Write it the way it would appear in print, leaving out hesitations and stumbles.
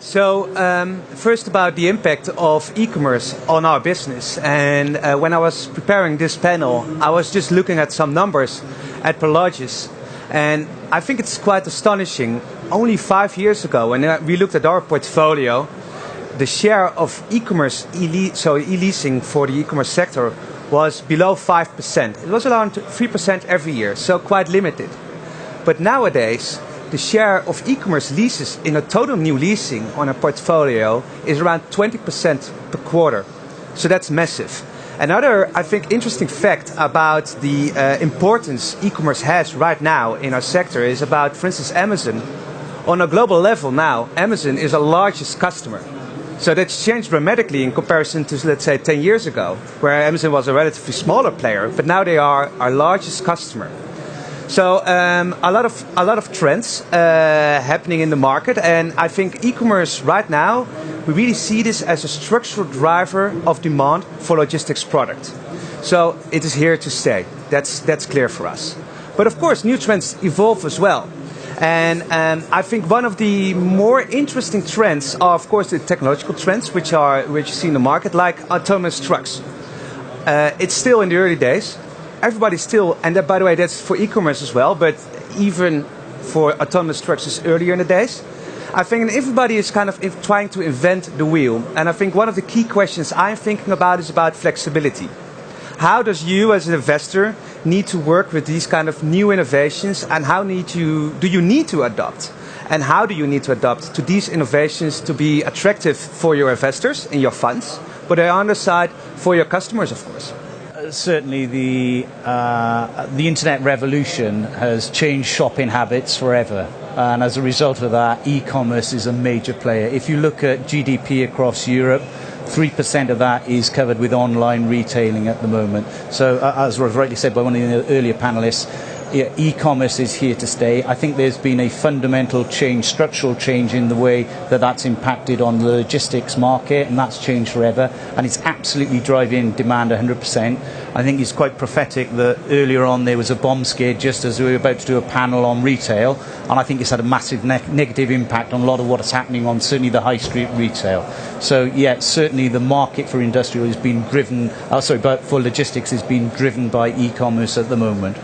First about the impact of e-commerce on our business. And when I was preparing this panel, I was just looking at some numbers at Prologis. And I think it's quite astonishing. Only 5 years ago, when we looked at our portfolio, the share of e-commerce, e-leasing for the e-commerce sector was below 5%. It was around 3% every year, so quite limited. But nowadays, the share of e-commerce leases in a total new leasing on a portfolio is around 20% per quarter. So that's massive. Another, I think, interesting fact about the importance e-commerce has right now in our sector is about, for instance, Amazon. On a global level now, Amazon is our largest customer. So that's changed dramatically in comparison to, let's say, 10 years ago, where Amazon was a relatively smaller player, but now they are our largest customer. So a lot of trends happening in the market, and I think e-commerce right now, we really see this as a structural driver of demand for logistics product. So it is here to stay. That's clear for us. But of course, new trends evolve as well. And I think one of the more interesting trends are, of course, the technological trends, which you see in the market, like autonomous trucks. It's still in the early days. Everybody's still, and that, by the way, that's for e-commerce as well, but even for autonomous trucks is earlier in the days. I think everybody is kind of trying to invent the wheel. And I think one of the key questions I'm thinking about is about flexibility. How does you as an investor need to work with these kind of new innovations, and how do you need to adopt? And how do you need to adapt to these innovations to be attractive for your investors in your funds, but on the other side for your customers, of course? Certainly the internet revolution has changed shopping habits forever. And as a result of that, e-commerce is a major player. If you look at GDP across Europe, 3% of that is covered with online retailing at the moment. So as was rightly said by one of the earlier panelists, e-commerce is here to stay. I think there's been a fundamental change, structural change in the way that that's impacted on the logistics market, and that's changed forever, and it's absolutely driving demand 100%. I think it's quite prophetic that earlier on there was a bomb scare just as we were about to do a panel on retail, and I think it's had a massive negative impact on a lot of what is happening on certainly the high street retail. So yeah, certainly the market for industrial has been driven, but for logistics is being driven by e-commerce at the moment.